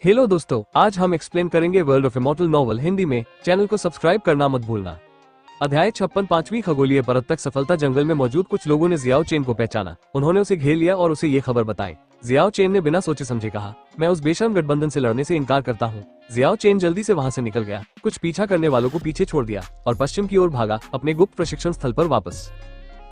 Hello दोस्तों, आज हम एक्सप्लेन करेंगे world of immortal novel Hindi में। चैनल को सब्सक्राइब करना मत भूलना। अध्याय 56 5वीं खगोलीय परत तक सफलता। जंगल में मौजूद कुछ लोगों ने जियाओ चेन को पहचाना। उन्होंने उसे घेर लिया और उसे ये खबर बताई। जियाओ चेन ने बिना सोचे समझे कहा, मैं उस बेशर्म गठबंधन से लड़ने से इनकार करता हूँ। जियाओ चेन जल्दी से वहाँ से निकल गया, कुछ पीछा करने वालों को पीछे छोड़ दिया और पश्चिम की ओर भागा, अपने गुप्त प्रशिक्षण स्थल पर वापस।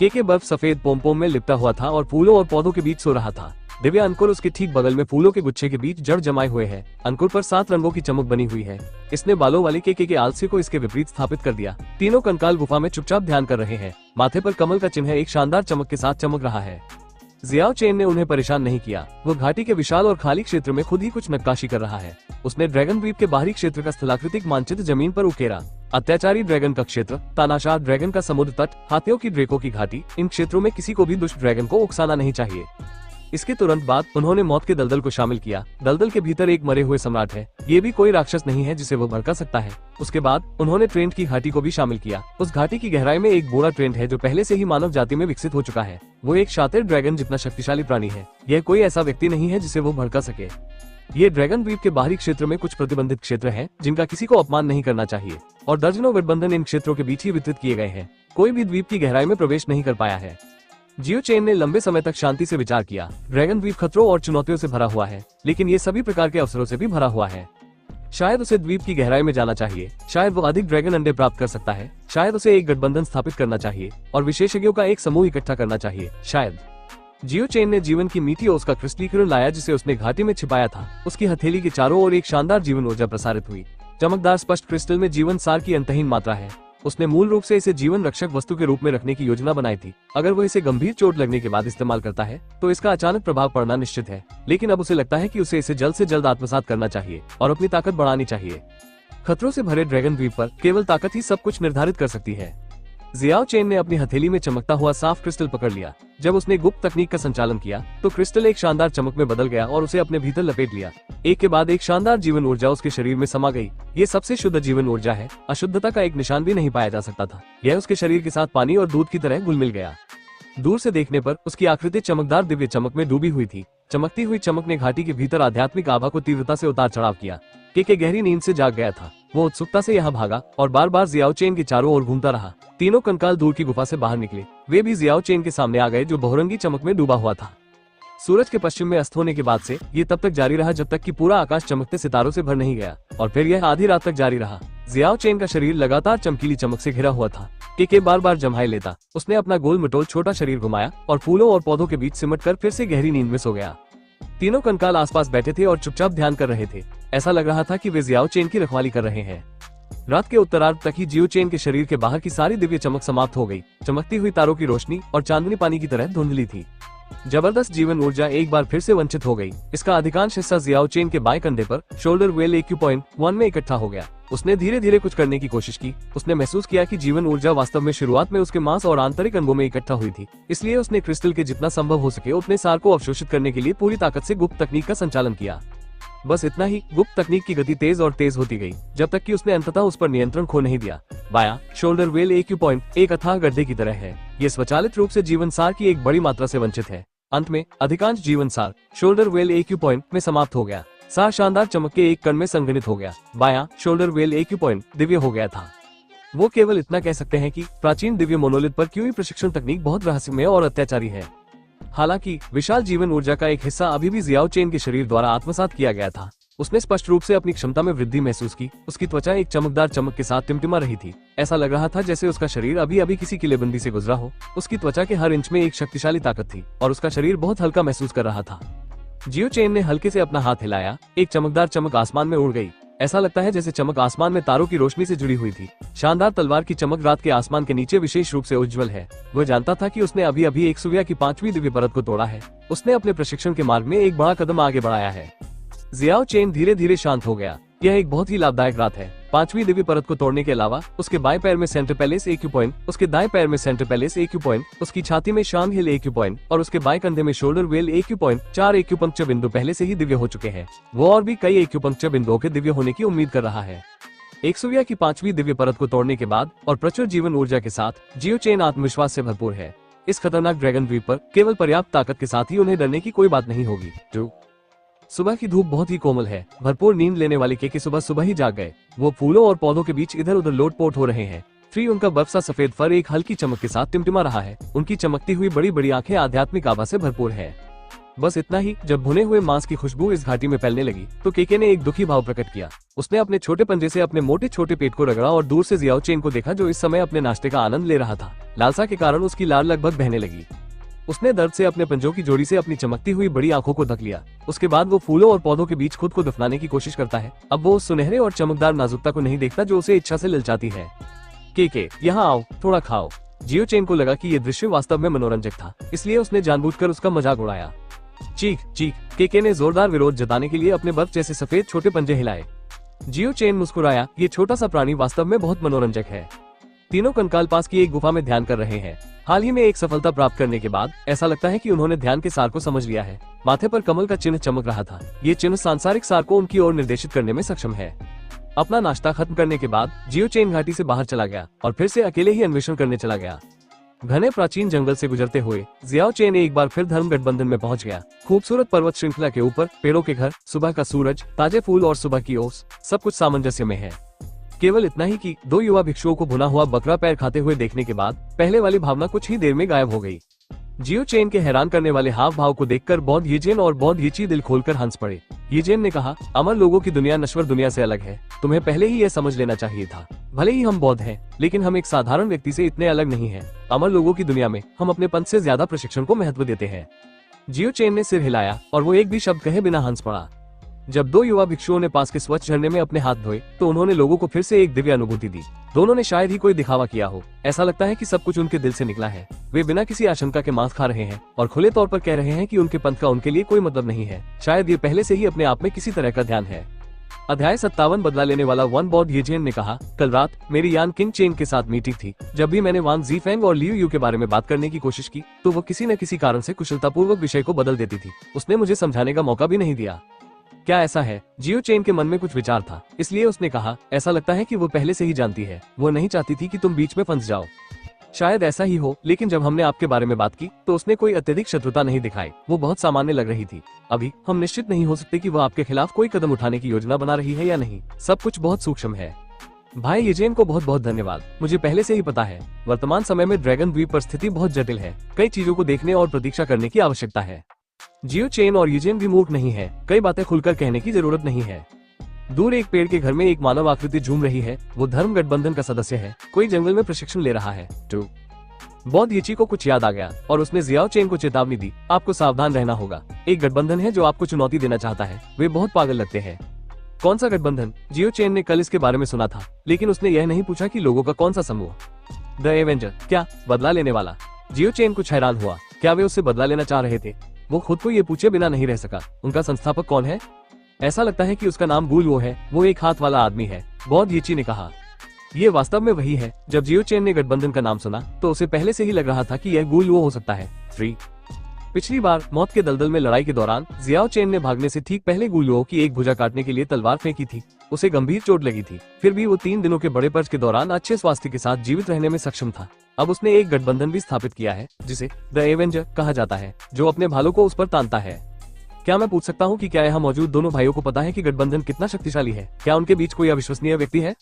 के बर्फ सफेद पोम में लिपटा हुआ था और फूलों और पौधों के बीच सो रहा था। दिव्य अंकुर उसके ठीक बगल में फूलों के गुच्छे के बीच जड़ जमाए हुए है। अंकुर पर 7 रंगों की चमक बनी हुई है। इसने बालों वाले के आलस्य को इसके विपरीत स्थापित कर दिया। तीनों कंकाल गुफा में चुपचाप ध्यान कर रहे हैं। माथे पर कमल का चिन्ह एक शानदार चमक के साथ चमक रहा है। जियाओ चेन ने उन्हें परेशान नहीं किया। वो घाटी के विशाल और खाली क्षेत्र में खुद ही कुछ नक्काशी कर रहा है। उसने ड्रैगन द्वीप के बाहरी क्षेत्र का स्थलाकृतिक मानचित्र जमीन पर उकेरा। अत्याचारी ड्रैगन का क्षेत्र, तानाशाह ड्रैगन का समुद्र तट, हाथियों की ड्रेको की घाटी, इन क्षेत्रों में किसी को भी दुष्ट ड्रैगन को उकसाना नहीं चाहिए। इसके तुरंत बाद उन्होंने मौत के दलदल को शामिल किया। दलदल के भीतर एक मरे हुए सम्राट है। ये भी कोई राक्षस नहीं है जिसे वो भड़का सकता है। उसके बाद उन्होंने ट्रेंट की घाटी को भी शामिल किया। उस घाटी की गहराई में एक बूढ़ा ट्रेंट है जो पहले से ही मानव जाति में विकसित हो चुका है। वो एक शातिर ड्रैगन जितना शक्तिशाली प्राणी है। यह कोई ऐसा व्यक्ति नहीं है जिसे वो भड़का सके। ये ड्रैगन द्वीप के बाहरी क्षेत्र में कुछ प्रतिबंधित क्षेत्र हैं जिनका किसी को अपमान नहीं करना चाहिए और दर्जनों गठबंधन इन क्षेत्रों के बीच ही वितरित किए गए हैं। कोई भी द्वीप की गहराई में प्रवेश नहीं कर पाया है। जियो चेन ने लंबे समय तक शांति से विचार किया। ड्रैगन द्वीप खतरों और चुनौतियों से भरा हुआ है, लेकिन ये सभी प्रकार के अवसरों से भी भरा हुआ है। शायद उसे द्वीप की गहराई में जाना चाहिए। शायद वो अधिक ड्रैगन अंडे प्राप्त कर सकता है। शायद उसे एक गठबंधन स्थापित करना चाहिए और विशेषज्ञों का एक समूह इकट्ठा करना चाहिए। शायद जियो चेन ने जीवन की मीठी ओस का क्रिस्टलीकरण लाया जिसे उसने घाटी में छिपाया था। उसकी हथेली के चारों ओर एक शानदार जीवन ऊर्जा प्रसारित हुई। चमकदार स्पष्ट क्रिस्टल में जीवन सार की अंतहीन मात्रा है। उसने मूल रूप से इसे जीवन रक्षक वस्तु के रूप में रखने की योजना बनाई थी। अगर वो इसे गंभीर चोट लगने के बाद इस्तेमाल करता है तो इसका अचानक प्रभाव पड़ना निश्चित है, लेकिन अब उसे लगता है कि उसे इसे जल्द से जल्द आत्मसात करना चाहिए और अपनी ताकत बढ़ानी चाहिए। खतरों से भरे ड्रैगन द्वीप पर केवल ताकत ही सब कुछ निर्धारित कर सकती है। जियाओ चेन ने अपनी हथेली में चमकता हुआ साफ क्रिस्टल पकड़ लिया। जब उसने गुप्त तकनीक का संचालन किया तो क्रिस्टल एक शानदार चमक में बदल गया और उसे अपने भीतर लपेट लिया। एक के बाद एक शानदार जीवन ऊर्जा उसके शरीर में समा गई। ये सबसे शुद्ध जीवन ऊर्जा है। अशुद्धता का एक निशान भी नहीं पाया जा सकता था। यह उसके शरीर के साथ पानी और दूध की तरह घुल मिल गया। दूर से देखने पर उसकी आकृति चमकदार दिव्य चमक में डूबी हुई थी। चमकती हुई चमक ने घाटी के भीतर आध्यात्मिक आभा को तीव्रता से उतार चढ़ाव किया। के गहरी नींद से जाग गया था। वो उत्सुकता से यहाँ भागा और बार बार जियाओ चेन के चारों ओर घूमता रहा। तीनों कंकाल दूर की गुफा से बाहर निकले। वे भी जियाओ चेन के सामने आ गए जो बहुरंगी चमक में डूबा हुआ था। सूरज के पश्चिम में अस्त होने के बाद से ये तब तक जारी रहा जब तक कि पूरा आकाश चमकते सितारों से भर नहीं गया और फिर यह आधी रात तक जारी रहा। जियाओ चेन का शरीर लगातार चमकीली चमक से घिरा हुआ था। के बार बार जम्हाई लेता। उसने अपना गोल मटोल छोटा शरीर घुमाया और फूलों और पौधों के बीच सिमट कर फिर से गहरी नींद में सो गया। तीनों कंकाल आसपास बैठे थे और चुपचाप ध्यान कर रहे थे। ऐसा लग रहा था कि वे जियाओ चेन की रखवाली कर रहे हैं। रात के उत्तरार्ध तक ही जियो चेन के शरीर के बाहर की सारी दिव्य चमक समाप्त हो गई। चमकती हुई तारों की रोशनी और चांदनी पानी की तरह धुंधली थी। जबरदस्त जीवन ऊर्जा एक बार फिर से वंचित हो गई। इसका अधिकांश हिस्सा जियाओ चेन के बाएं कंधे पर शोल्डर वेल AQ-1 में इकट्ठा हो गया। उसने धीरे धीरे कुछ करने की कोशिश की। उसने महसूस किया कि जीवन ऊर्जा वास्तव में शुरुआत में उसके मांस और आंतरिक अंगों में इकट्ठा हुई थी। इसलिए उसने क्रिस्टल के जितना संभव हो सके उतने सार को अवशोषित करने के लिए पूरी ताकत से गुप्त तकनीक का संचालन किया। बस इतना ही। गुप्त तकनीक की गति तेज और तेज होती गई जब तक कि उसने अंततः उस पर नियंत्रण खो नहीं दिया। बायां शोल्डर वेल AQ-1 एक अथाह गड्ढे की तरह है। ये स्वचालित रूप से जीवन सार की एक बड़ी मात्रा से वंचित है। अंत में अधिकांश जीवन सार शोल्डर वेल AQ-1 में समाप्त हो गया। सार शानदार चमक के एक कण में संघनित हो गया। बायां शोल्डर वेल AQ-1 दिव्य हो गया था। वो केवल इतना कह सकते हैं कि प्राचीन दिव्य मोनोलिथ पर क्यूई प्रशिक्षण तकनीक बहुत रहस्यमय और अत्याचारी है। हालांकि विशाल जीवन ऊर्जा का एक हिस्सा अभी भी जियाओ चेन के शरीर द्वारा आत्मसात किया गया था। उसने स्पष्ट रूप से अपनी क्षमता में वृद्धि महसूस की। उसकी त्वचा एक चमकदार चमक के साथ टिमटिमा रही थी। ऐसा लग रहा था जैसे उसका शरीर अभी अभी किसी किलेबंदी से गुजरा हो। उसकी त्वचा के हर इंच में एक शक्तिशाली ताकत थी और उसका शरीर बहुत हल्का महसूस कर रहा था। जियो चेन ने हल्के से अपना हाथ हिलाया। एक चमकदार चमक आसमान में उड़ गई। ऐसा लगता है जैसे चमक आसमान में तारों की रोशनी से जुड़ी हुई थी। शानदार तलवार की चमक रात के आसमान के नीचे विशेष रूप से उज्जवल है। वह जानता था कि उसने अभी अभी एक सूर्य की 5वीं दिव्य परत को तोड़ा है। उसने अपने प्रशिक्षण के मार्ग में एक बड़ा कदम आगे बढ़ाया है। जियाओ चेन धीरे धीरे शांत हो गया। यह एक बहुत ही लाभदायक रात है। 5वीं दिव्य परत को तोड़ने के अलावा उसके बाएं पैर में सेंटर पैलेस AQ-1, उसके दाएं पैर में सेंटर पैलेस AQ-1, उसकी छाती में शाम हिल AQ-1 और उसके बाएं कंधे में शोल्डर वेल AQ-1 4 एक्यूपंक्चर बिंदु पहले से ही दिव्य हो चुके हैं। वो और भी कई एक्यूपंक्चर बिंदुओं के दिव्य होने की उम्मीद कर रहा है। एक सूर्य की 5वीं दिव्य परत को तोड़ने के बाद और प्रचुर जीवन ऊर्जा के साथ जियो चेन आत्मविश्वास से भरपूर है। इस खतरनाक ड्रैगन द्वीप पर केवल पर्याप्त ताकत के साथ ही उन्हें डरने की कोई बात नहीं होगी। सुबह की धूप बहुत ही कोमल है। भरपूर नींद लेने वाले केके सुबह सुबह ही जाग गए। वो फूलों और पौधों के बीच इधर उधर लोटपोट हो रहे हैं। फ्री उनका बर्फ सा सफेद फर एक हल्की चमक के साथ टिमटिमा रहा है। उनकी चमकती हुई बड़ी बड़ी आंखें आध्यात्मिक आभा से भरपूर है। बस इतना ही, जब भुने हुए मांस की खुशबू इस घाटी में फैलने लगी तो केके ने एक दुखी भाव प्रकट किया। उसने अपने छोटे पंजे से अपने मोटे छोटे पेट को रगड़ा और दूर से जियाओ चेन को देखा, जो इस समय अपने नाश्ते का आनंद ले रहा था। लालसा के कारण उसकी लार लगभग बहने लगी। उसने दर्द से अपने पंजों की जोड़ी से अपनी चमकती हुई बड़ी आंखों को ढक लिया। उसके बाद वो फूलों और पौधों के बीच खुद को दफनाने की कोशिश करता है। अब वो उस सुनहरे और चमकदार नाजुकता को नहीं देखता जो उसे इच्छा से ललचाती है। केके, यहाँ आओ, थोड़ा खाओ। जियो चेन को लगा कि ये दृश्य वास्तव में मनोरंजक था, इसलिए उसने जानबूझकर उसका मजाक उड़ाया। चीख चीख, केके ने जोरदार विरोध जताने के लिए अपने बर्फ जैसे सफेद छोटे पंजे हिलाए। जियो चेन मुस्कुराया। ये छोटा सा प्राणी वास्तव में बहुत मनोरंजक है। तीनों कंकाल पास की एक गुफा में ध्यान कर रहे हैं। हाल ही में एक सफलता प्राप्त करने के बाद ऐसा लगता है कि उन्होंने ध्यान के सार को समझ लिया है। माथे पर कमल का चिन्ह चमक रहा था। ये चिन्ह सांसारिक सार को उनकी ओर निर्देशित करने में सक्षम है। अपना नाश्ता खत्म करने के बाद जियो चेन घाटी से बाहर चला गया और फिर से अकेले ही अन्वेषण करने चला गया। घने प्राचीन जंगल से गुजरते हुए जियाओ चेन एक बार फिर धर्म गठबंधन में पहुंच गया। खूबसूरत पर्वत श्रृंखला के ऊपर पेड़ों के घर, सुबह का सूरज, ताजे फूल और सुबह की ओस, सब कुछ सामंजस्य में है। केवल इतना ही कि दो युवा भिक्षुओं को भुना हुआ बकरा पैर खाते हुए देखने के बाद पहले वाली भावना कुछ ही देर में गायब हो गई। जियो चेन के हैरान करने वाले हाव भाव को देखकर बौद्ध यीजेन और बौद्ध यीची दिल खोलकर हंस पड़े। यीजेन ने कहा, अमर लोगों की दुनिया नश्वर दुनिया से अलग है। तुम्हें पहले ही यह समझ लेना चाहिए था। भले ही हम बौद्ध हैं, लेकिन हम एक साधारण व्यक्ति से इतने अलग नहीं हैं। अमर लोगों की दुनिया में हम अपने पंथ से ज्यादा प्रशिक्षण को महत्व देते हैं। जियो चेन ने सिर हिलाया और वो एक भी शब्द कहे बिना हंस पड़ा। जब दो युवा भिक्षुओं ने पास के स्वच्छ झरने में अपने हाथ धोए तो उन्होंने लोगों को फिर से एक दिव्य अनुभूति दी। दोनों ने शायद ही कोई दिखावा किया हो। ऐसा लगता है कि सब कुछ उनके दिल से निकला है। वे बिना किसी आशंका के मांस खा रहे हैं और खुले तौर पर कह रहे हैं कि उनके पंथ का उनके लिए कोई मतलब नहीं है। शायद ये पहले से ही अपने आप में किसी तरह का ध्यान है। अध्याय 57 बदला लेने वाला वन बौद्ध यीजेन ने कहा, कल रात मेरी यान किंग चेन के साथ मीटिंग थी। जब भी मैंने वान जीफेंग और लियू यू के बारे में बात करने की कोशिश की तो वो किसी न किसी कारण से कुशलतापूर्वक विषय को बदल देती थी। उसने मुझे समझाने का मौका भी नहीं दिया। क्या ऐसा है? जियो चेन के मन में कुछ विचार था, इसलिए उसने कहा, ऐसा लगता है कि वो पहले से ही जानती है। वो नहीं चाहती थी कि तुम बीच में फंस जाओ। शायद ऐसा ही हो, लेकिन जब हमने आपके बारे में बात की तो उसने कोई अत्यधिक शत्रुता नहीं दिखाई। वो बहुत सामान्य लग रही थी। अभी हम निश्चित नहीं हो सकते कि वो आपके खिलाफ कोई कदम उठाने की योजना बना रही है या नहीं। सब कुछ बहुत सूक्ष्म है। भाई यीजेन को बहुत बहुत धन्यवाद। मुझे पहले से ही पता है। वर्तमान समय में ड्रैगन द्वीप पर स्थिति बहुत जटिल है। कई चीजों को देखने और प्रतीक्षा करने की आवश्यकता है। जियो चेन और यीजेन भी मूर्ख नहीं है। कई बातें खुलकर कहने की जरूरत नहीं है। दूर एक पेड़ के घर में एक मानव आकृति झूम रही है। वो धर्म गठबंधन का सदस्य है। कोई जंगल में प्रशिक्षण ले रहा है। बौद्ध यीची को कुछ याद आ गया और उसने जियाओ चेन को चेतावनी दी, आपको सावधान रहना होगा। एक गठबंधन है जो आपको चुनौती देना चाहता है। वे बहुत पागल लगते हैं। कौन सा गठबंधन? जियो चेन ने कल इसके बारे में सुना था, लेकिन उसने यह नहीं पूछा कि लोगों का कौन सा समूह। The Avenger? क्या बदला लेने वाला? जियो चेन कुछ हैरान हुआ। क्या वे उससे बदला लेना चाह रहे थे? वो खुद को ये पूछे बिना नहीं रह सका। उनका संस्थापक कौन है? ऐसा लगता है कि उसका नाम गुल वो है। वो एक हाथ वाला आदमी है, बौद्ध यीची ने कहा। ये वास्तव में वही है। जब जियो चेन ने गठबंधन का नाम सुना तो उसे पहले से ही लग रहा था कि यह गुल वो हो सकता है। फ्री। पिछली बार मौत के दलदल में लड़ाई के दौरान जियाओ चेन ने भागने से ठीक पहले गुलुओ की एक भुजा काटने के लिए तलवार फेंकी थी। उसे गंभीर चोट लगी थी। फिर भी वो 3 दिनों के बड़े पर्च के दौरान अच्छे स्वास्थ्य के साथ जीवित रहने में सक्षम था। अब उसने एक गठबंधन भी स्थापित किया है जिसे द एवेंजर कहा जाता है, जो अपने भालों को उस पर तानता है। क्या मैं पूछ सकता हूँ कि क्या यहाँ मौजूद दोनों भाइयों को पता है कि गठबंधन कितना शक्तिशाली है? क्या उनके बीच कोई अविश्वसनीय व्यक्ति है?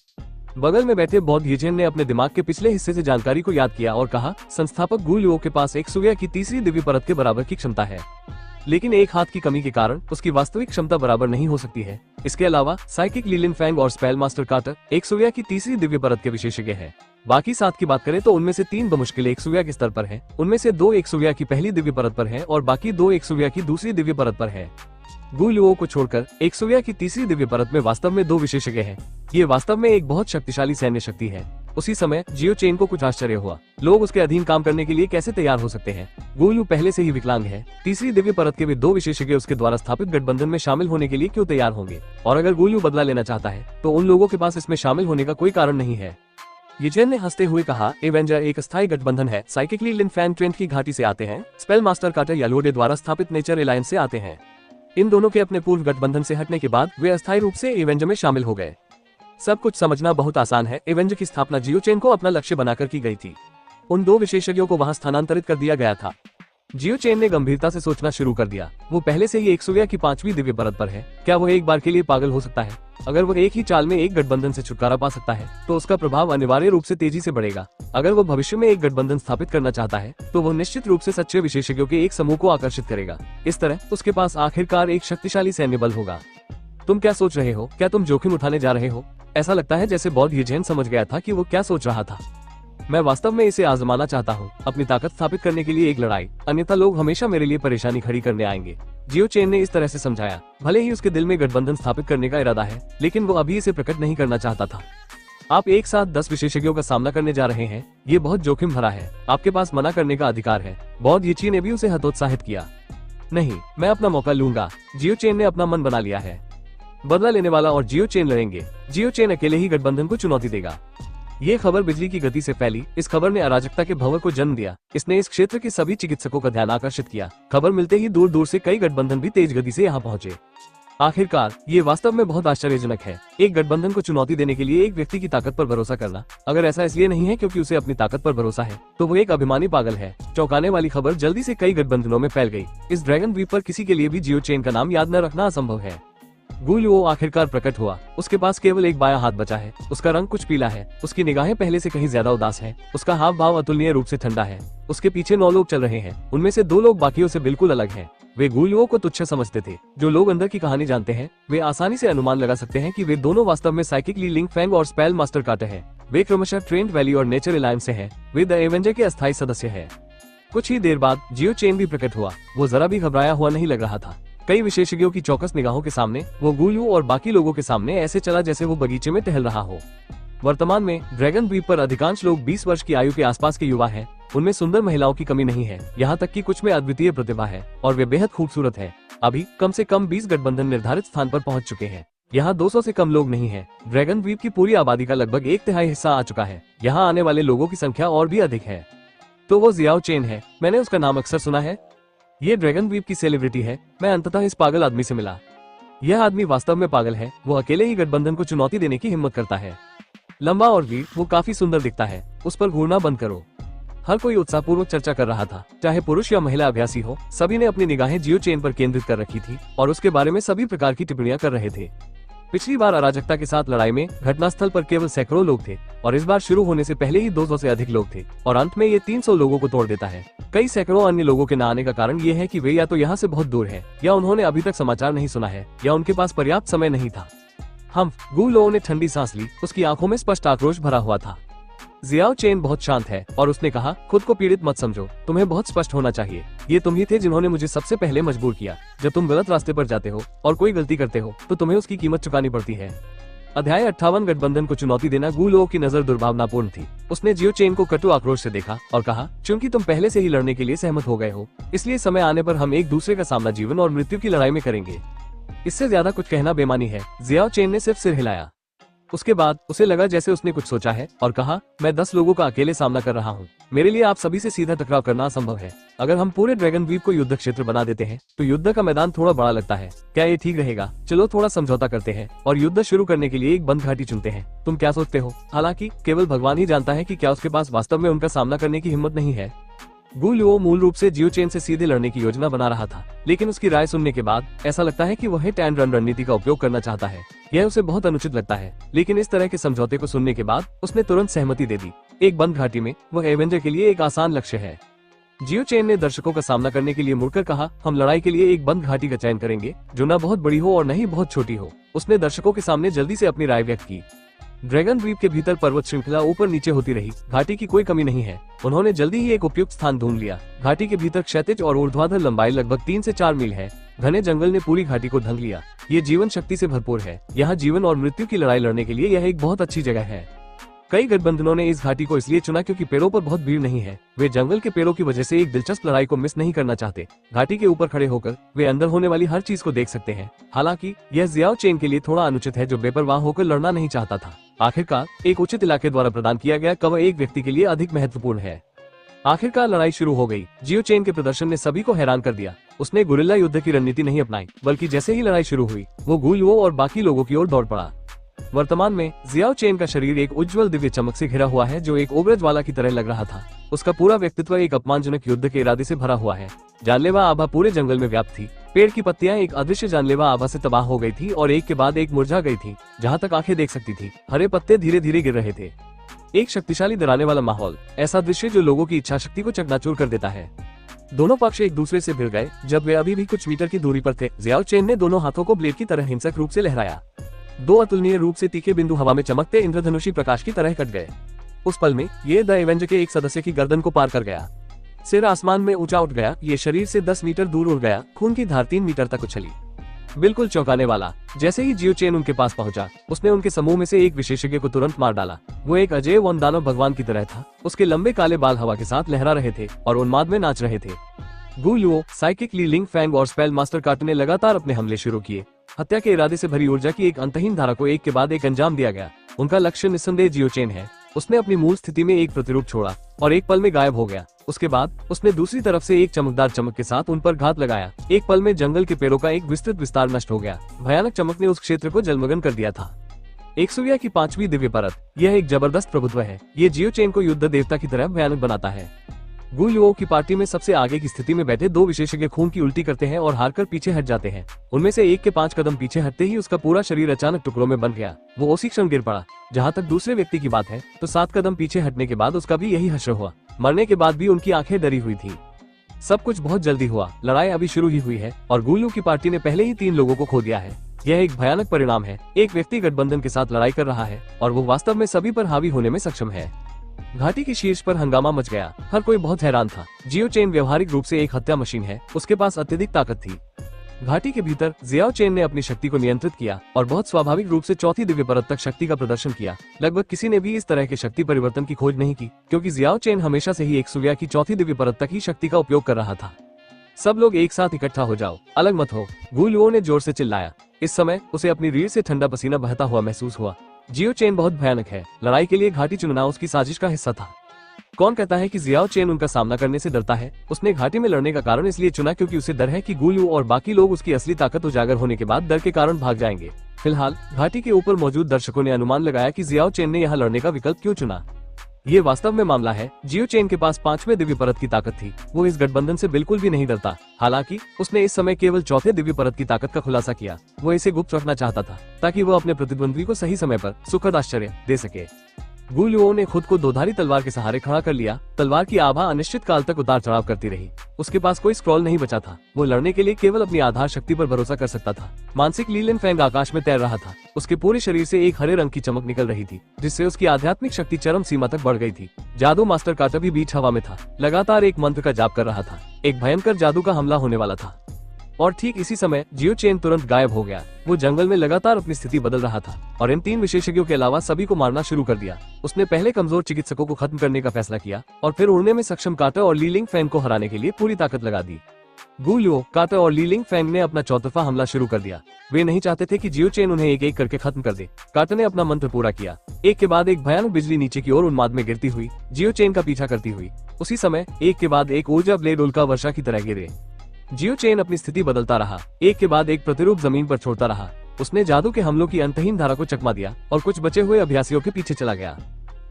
बगल में बैठे बौद्ध यीजेन ने अपने दिमाग के पिछले हिस्से से जानकारी को याद किया और कहा, संस्थापक गुलुओ के पास एक सूर्य की तीसरी दिव्य परत के बराबर की क्षमता है, लेकिन एक हाथ की कमी के कारण उसकी वास्तविक क्षमता बराबर नहीं हो सकती है। इसके अलावा साइकिक लीलिन फैंग और स्पेल मास्टर कार्टर एक सूर्य की तीसरी दिव्य परत के विशेषज्ञ हैं। बाकी 7 की बात करें तो उनमें से 3 बमुश्किल एक सूर्य के स्तर पर हैं। उनमें से 2 एक सूर्य की पहली दिव्य परत पर हैं और बाकी 2 एक सूर्य की दूसरी दिव्य परत पर हैं। गुलुओ को छोड़कर एक सूर्य की तीसरी दिव्य परत में वास्तव में 2 विशेषज्ञ हैं। ये वास्तव में एक बहुत शक्तिशाली सैन्य शक्ति है। उसी समय जियो चेन को कुछ आश्चर्य हुआ। लोग उसके अधीन काम करने के लिए कैसे तैयार हो सकते हैं? गुलू पहले से ही विकलांग है। तीसरी दिव्य परत के वे 2 विशेषज्ञ उसके द्वारा स्थापित गठबंधन में शामिल होने के लिए क्यों तैयार होंगे? और अगर गुलू बदला लेना चाहता है तो उन लोगों के पास इसमें शामिल होने का कोई कारण नहीं है। यीजेन ने हंसते हुए कहा, एवेंजर एक अस्थायी गठबंधन है। साइकिकली लिन फैंग ट्रेंट की घाटी से आते हैं। स्पेल मास्टर कार्टर यालोडे द्वारा स्थापित नेचर एलायंस से आते हैं। इन दोनों के अपने पूर्व गठबंधन से हटने के बाद वे अस्थायी रूप से एवेंजर में शामिल हो गए। सब कुछ समझना बहुत आसान है। एवेंजर की स्थापना जियो चेन को अपना लक्ष्य बनाकर की गई थी। उन 2 विशेषज्ञों को वहां स्थानांतरित कर दिया गया था। जियो चेन ने गंभीरता से सोचना शुरू कर दिया। वो पहले से ही एक्सोविया की 5वीं दिव्य परत पर है। क्या वो एक बार के लिए पागल हो सकता है? अगर वो एक ही चाल में एक गठबंधन से छुटकारा पा सकता है तो उसका प्रभाव अनिवार्य रूप से तेजी से बढ़ेगा। अगर वो भविष्य में एक गठबंधन स्थापित करना चाहता है तो वो निश्चित रूप से सच्चे विशेषज्ञों के एक समूह को आकर्षित करेगा। इस तरह उसके पास आखिरकार एक शक्तिशाली सैन्य बल होगा। तुम क्या सोच रहे हो? क्या तुम जोखिम उठाने जा रहे हो? ऐसा लगता है जैसे बौद्ध येजेन समझ गया था कि वो क्या सोच रहा था। मैं वास्तव में इसे आजमाना चाहता हूँ, अपनी ताकत स्थापित करने के लिए एक लड़ाई, अन्यथा लोग हमेशा मेरे लिए परेशानी खड़ी करने आएंगे। जियो चेन ने इस तरह से समझाया। भले ही उसके दिल में गठबंधन स्थापित करने का इरादा है, लेकिन वो अभी इसे प्रकट नहीं करना चाहता था। आप एक साथ 10 विशेषज्ञों का सामना करने जा रहे हैं, ये बहुत जोखिम भरा है। आपके पास मना करने का अधिकार है। बौद्ध येची ने भी उसे हतोत्साहित किया। नहीं, मैं अपना मौका लूंगा। जियो चेन ने अपना मन बना लिया है। बदला लेने वाला और जियो चेन लड़ेंगे। जियो चेन अकेले ही गठबंधन को चुनौती देगा। ये खबर बिजली की गति से फैली। इस खबर ने अराजकता के भंवर को जन्म दिया। इसने इस क्षेत्र के सभी चिकित्सकों का ध्यान आकर्षित किया। खबर मिलते ही दूर दूर से कई गठबंधन भी तेज गति से यहाँ पहुंचे। आखिरकार ये वास्तव में बहुत आश्चर्यजनक है, एक गठबंधन को चुनौती देने के लिए एक व्यक्ति की ताकत पर भरोसा करना। अगर ऐसा इसलिए नहीं है क्योंकि उसे अपनी ताकत पर भरोसा है, तो वो एक अभिमानी पागल है। चौंकाने वाली खबर जल्दी से कई गठबंधनों में फैल गई। इस ड्रैगन द्वीप पर किसी के लिए भी जियो चेन का नाम याद न रखना असंभव है। गु लुओ आखिरकार प्रकट हुआ। उसके पास केवल एक बायां हाथ बचा है। उसका रंग कुछ पीला है। उसकी निगाहें पहले से कहीं ज्यादा उदास है। उसका हाव भाव अतुलनीय रूप से ठंडा है। उसके पीछे 9 लोग चल रहे हैं। उनमें से 2 लोग बाकियों से बिल्कुल अलग हैं। वे गु लुओ को तुच्छ समझते थे। जो लोग अंदर की कहानी जानते हैं वे आसानी से अनुमान लगा सकते हैं कि वे दोनों वास्तव में साइकिकली लिंक फैंग और स्पेल मास्टर काटे हैं। वे क्रमशः ट्रेंड वैली और नेचर अलायंस से हैं। वे द एवेंजर के अस्थायी सदस्य हैं। कुछ ही देर बाद जियो चेन भी प्रकट हुआ। वो जरा भी घबराया हुआ नहीं लग रहा था। कई विशेषज्ञों की चौकस निगाहों के सामने वो गु लुओ और बाकी लोगों के सामने ऐसे चला जैसे वो बगीचे में टहल रहा हो। वर्तमान में ड्रैगन द्वीप पर अधिकांश लोग 20 वर्ष की आयु के आसपास के युवा हैं। उनमें सुंदर महिलाओं की कमी नहीं है, यहाँ तक कि कुछ में अद्वितीय प्रतिभा है और वे बेहद खूबसूरत हैं। अभी कम से कम 20 गठबंधन निर्धारित स्थान पर पहुंच चुके हैं। यहाँ 200 से कम लोग नहीं हैं। ड्रैगन द्वीप की पूरी आबादी का लगभग 1/3 हिस्सा आ चुका है। यहाँ आने वाले लोगों की संख्या और भी अधिक है। तो वो जियाओ चेन है। मैंने उसका नाम अक्सर सुना है। ये ड्रैगन द्वीप की सेलिब्रिटी है। मैं अंततः इस पागल आदमी से मिला। यह आदमी वास्तव में पागल है। वो अकेले ही गठबंधन को चुनौती देने की हिम्मत करता है। लंबा और वीर, वो काफी सुंदर दिखता है। उस पर घूरना बंद करो। हर कोई उत्साहपूर्वक चर्चा कर रहा था, चाहे पुरुष या महिला अभ्यासी हो। सभी ने अपनी निगाहें जियो चेन पर केंद्रित कर रखी थी और उसके बारे में सभी प्रकार की टिप्पणियां कर रहे थे। पिछली बार अराजकता के साथ लड़ाई में घटनास्थल पर केवल सैकड़ों लोग थे और इस बार शुरू होने से पहले ही 200 से अधिक लोग थे और अंत में ये 300 लोगों को तोड़ देता है। कई सैकड़ों अन्य लोगों के न आने का कारण ये है कि वे या तो यहाँ से बहुत दूर है, या उन्होंने अभी तक समाचार नहीं सुना है, या उनके पास पर्याप्त समय नहीं था। गु लुओ ने ठंडी सांस ली। उसकी आंखों में स्पष्ट आक्रोश भरा हुआ था। जियाओ चेन बहुत शांत है और उसने कहा, खुद को पीड़ित मत समझो। तुम्हें बहुत स्पष्ट होना चाहिए। ये तुम ही थे जिन्होंने मुझे सबसे पहले मजबूर किया। जब तुम गलत रास्ते पर जाते हो और कोई गलती करते हो तो तुम्हें उसकी कीमत चुकानी पड़ती है। अध्याय 58 गठबंधन को चुनौती देना। गु लुओ की नजर दुर्भावनापूर्ण थी। उसने जियो चेन को कटु आक्रोश से देखा और कहा, क्योंकि तुम पहले से ही लड़ने के लिए सहमत हो गए हो, इसलिए समय आने पर हम एक दूसरे का सामना जीवन और मृत्यु की लड़ाई में करेंगे। इससे ज्यादा कुछ कहना बेमानी है। जियाओ चेन ने सिर्फ सिर हिलाया। उसके बाद उसे लगा जैसे उसने कुछ सोचा है और कहा, मैं 10 लोगों का अकेले सामना कर रहा हूँ। मेरे लिए आप सभी से सीधा टकराव करना असंभव है। अगर हम पूरे ड्रैगन द्वीप को युद्ध क्षेत्र बना देते हैं तो युद्ध का मैदान थोड़ा बड़ा लगता है। क्या ये ठीक रहेगा? चलो थोड़ा समझौता करते हैं और युद्ध शुरू करने के लिए एक बंद घाटी चुनते हैं। तुम क्या सोचते हो? हालांकि केवल भगवान ही जानता है कि क्या उसके पास वास्तव में उनका सामना करने की हिम्मत नहीं है। गु लुओ मूल रूप से जियो चेन से सीधे लड़ने की योजना बना रहा था, लेकिन उसकी राय सुनने के बाद ऐसा लगता है कि वह हिट एंड रन रणनीति का उपयोग करना चाहता है। यह उसे बहुत अनुचित लगता है, लेकिन इस तरह के समझौते को सुनने के बाद उसने तुरंत सहमति दे दी। एक बंद घाटी में वह एवेंजर के लिए एक आसान लक्ष्य है। जियो चेन ने दर्शकों का सामना करने के लिए मुड़कर कहा, हम लड़ाई के लिए एक बंद घाटी का चयन करेंगे जो न बहुत बड़ी हो और न ही बहुत छोटी हो। उसने दर्शकों के सामने जल्दी से अपनी राय व्यक्त की। ड्रैगन द्वीप के भीतर पर्वत श्रृंखला ऊपर नीचे होती रही। घाटी की कोई कमी नहीं है। उन्होंने जल्दी ही एक उपयुक्त स्थान ढूंढ लिया। घाटी के भीतर क्षैतिज और ऊर्ध्वाधर लंबाई लगभग 3 से 4 मील है। घने जंगल ने पूरी घाटी को ढंक लिया। ये जीवन शक्ति से भरपूर है। यहाँ जीवन और मृत्यु की लड़ाई लड़ने के लिए यह एक बहुत अच्छी जगह है। कई गठबंधनों ने इस घाटी को इसलिए चुना क्योंकि पेड़ों पर बहुत भीड़ नहीं है। वे जंगल के पेड़ों की वजह से एक दिलचस्प लड़ाई को मिस नहीं करना चाहते। घाटी के ऊपर खड़े होकर वे अंदर होने वाली हर चीज को देख सकते हैं। हालांकि यह जियाओ चेन के लिए थोड़ा अनुचित है, जो बेपरवाह होकर लड़ना नहीं चाहता था। आखिरकार एक उचित इलाके द्वारा प्रदान किया गया कवर एक व्यक्ति के लिए अधिक महत्वपूर्ण है। आखिरकार लड़ाई शुरू हो गई। जियो चेन के प्रदर्शन ने सभी को हैरान कर दिया। उसने गुरिल्ला युद्ध की रणनीति नहीं अपनाई, बल्कि जैसे ही लड़ाई शुरू हुई वो गु लुओ और बाकी लोगों की ओर दौड़ पड़ा। वर्तमान में जियाओ चेन का शरीर एक उज्जवल दिव्य चमक से घिरा हुआ है जो एक ओब्रजवाला की तरह लग रहा था। उसका पूरा व्यक्तित्व एक अपमानजनक युद्ध के इरादे से भरा हुआ है। जानलेवा आभा पूरे जंगल में व्याप्त थी। पेड़ की पत्तियां एक अदृश्य जानलेवा आभा से तबाह हो गई थी और एक के बाद एक मुरझा गई थी। जहाँ तक आंखें देख सकती थी, हरे पत्ते धीरे धीरे गिर रहे थे। एक शक्तिशाली डराने वाला माहौल, ऐसा दृश्य जो लोगों की इच्छा शक्ति को चकनाचूर कर देता है। दोनों पक्ष एक दूसरे से भिड़ गए। जब वे अभी भी कुछ मीटर की दूरी पर थे, जियाओ चेन ने दोनों हाथों को ब्लेड की तरह हिंसक रूप से लहराया। दो अतुलनीय रूप से तीखे बिंदु हवा में चमकते इंद्रधनुषी प्रकाश की तरह कट गए। उस पल में ये द एवेंजर के एक सदस्य की गर्दन को पार कर गया। सिर आसमान में ऊंचा उठ गया। ये शरीर से 10 मीटर दूर उड़ गया। खून की धार 3 मीटर तक उछली। बिल्कुल चौंकाने वाला। जैसे ही जियो चेन उनके पास पहुंचा, उसने उनके समूह में से एक विशेषज्ञ को तुरंत मार डाला। वो एक अजय वन दानव भगवान की तरह था। उसके लंबे काले बाल हवा के साथ लहरा रहे थे और उन्माद में नाच रहे थे। गु लुओ, साइकिक ली लिंग फैंग और स्पेल मास्टर कार्ट ने लगातार अपने हमले शुरू किए। हत्या के इरादे से भरी ऊर्जा की एक अंतहीन धारा को एक के बाद एक अंजाम दिया गया। उनका लक्ष्य निस्संदेह जियो चेन है। उसने अपनी मूल स्थिति में एक प्रतिरूप छोड़ा और एक पल में गायब हो गया। उसके बाद उसने दूसरी तरफ से एक चमकदार चमक के साथ उन पर घात लगाया। एक पल में जंगल के पेड़ों का एक विस्तृत विस्तार नष्ट हो गया। भयानक चमक ने उस क्षेत्र को जलमग्न कर दिया था। एक सूर्य की 5वीं दिव्य परत, यह एक जबरदस्त प्रभुत्व है। ये जियो चेन को युद्ध देवता की तरह भयानक बनाता है। गु लुओ की पार्टी में सबसे आगे की स्थिति में बैठे 2 विशेषज्ञ खून की उल्टी करते हैं और हारकर पीछे हट जाते हैं। उनमें से एक के 5 कदम पीछे हटते ही उसका पूरा शरीर अचानक टुकड़ों में बन गया। वो उसी क्षण गिर पड़ा। जहाँ तक दूसरे व्यक्ति की बात है, तो 7 कदम पीछे हटने के बाद उसका भी यही हश्र हुआ। मरने के बाद भी उनकी आंखें डरी हुई थी। सब कुछ बहुत जल्दी हुआ। लड़ाई अभी शुरू ही हुई है और गु लुओ की पार्टी ने पहले ही 3 लोगों को खो दिया है। यह एक भयानक परिणाम है। एक व्यक्ति गठबंधन के साथ लड़ाई कर रहा है और वो वास्तव में सभी पर हावी होने में सक्षम है। घाटी के शीर्ष पर हंगामा मच गया। हर कोई बहुत हैरान था। जियो चेन व्यवहारिक रूप से एक हत्या मशीन है। उसके पास अत्यधिक ताकत थी। घाटी के भीतर जियाओ चेन ने अपनी शक्ति को नियंत्रित किया और बहुत स्वाभाविक रूप से 4थी दिव्य परत तक शक्ति का प्रदर्शन किया। लगभग किसी ने भी इस तरह के शक्ति परिवर्तन की खोज नहीं की, क्योंकि जियाओ चेन हमेशा से ही एक सूर्य की 4थी दिव्य परत तक ही शक्ति का उपयोग कर रहा था। सब लोग एक साथ इकट्ठा हो जाओ, अलग मत हो, गु लुओ ने जोर से चिल्लाया। इस समय उसे अपनी रीढ़ से ठंडा पसीना बहता हुआ महसूस हुआ। जियो चेन बहुत भयानक है। लड़ाई के लिए घाटी चुनना उसकी साजिश का हिस्सा था। कौन कहता है कि जियाओ चेन उनका सामना करने से डरता है? उसने घाटी में लड़ने का कारण इसलिए चुना क्योंकि उसे डर है कि गु लुओ और बाकी लोग उसकी असली ताकत उजागर होने के बाद डर के कारण भाग जाएंगे। फिलहाल घाटी के ऊपर मौजूद दर्शकों ने अनुमान लगाया कि जियाओ चेन ने यहाँ लड़ने का विकल्प क्यों चुना। ये वास्तव में मामला है। जियो चेन के पास 5वें दिव्य परत की ताकत थी। वो इस गठबंधन से बिल्कुल भी नहीं डरता। हालांकि उसने इस समय केवल 4थे दिव्य परत की ताकत का खुलासा किया। वो इसे गुप्त रखना चाहता था ताकि वो अपने प्रतिद्वंद्वी को सही समय पर सुखद आश्चर्य दे सके। गु लुओ ने खुद को 2धारी तलवार के सहारे खड़ा कर लिया। तलवार की आभा अनिश्चित काल तक उतार चढ़ाव करती रही। उसके पास कोई स्क्रॉल नहीं बचा था। वो लड़ने के लिए केवल अपनी आधार शक्ति पर भरोसा कर सकता था। मानसिक ली लिन फैंग आकाश में तैर रहा था। उसके पूरे शरीर से एक हरे रंग की चमक निकल रही थी, जिससे उसकी आध्यात्मिक शक्ति चरम सीमा तक बढ़ गई थी। जादू मास्टर कार्टर भी बीच हवा में था, लगातार एक मंत्र का जाप कर रहा था। एक भयंकर जादू का हमला होने वाला था और ठीक इसी समय जियो चेन तुरंत गायब हो गया। वो जंगल में लगातार अपनी स्थिति बदल रहा था और इन 3 विशेषज्ञों के अलावा सभी को मारना शुरू कर दिया। उसने पहले कमजोर चिकित्सकों को खत्म करने का फैसला किया और फिर उड़ने में सक्षम कार्टर और ली लिंग फैंग को हराने के लिए पूरी ताकत लगा दी। गु लुओ, कार्टर और ली लिंग फैंग ने अपना चौतरफा हमला शुरू कर दिया। वे नहीं चाहते थे कि जियो चेन उन्हें एक एक करके खत्म कर दे। कार्टर ने अपना मंत्र पूरा किया। एक के बाद एक भयानक बिजली नीचे की ओर उन्माद में गिरती हुई जियो चेन का पीछा करती हुई उसी समय एक के बाद एक ऊर्जा ब्लेड उल्का वर्षा की तरह गिरे। जियो चेन अपनी स्थिति बदलता रहा। एक के बाद एक प्रतिरूप जमीन पर छोड़ता रहा। उसने जादू के हमलों की अंतहीन धारा को चकमा दिया और कुछ बचे हुए अभ्यासियों के पीछे चला गया।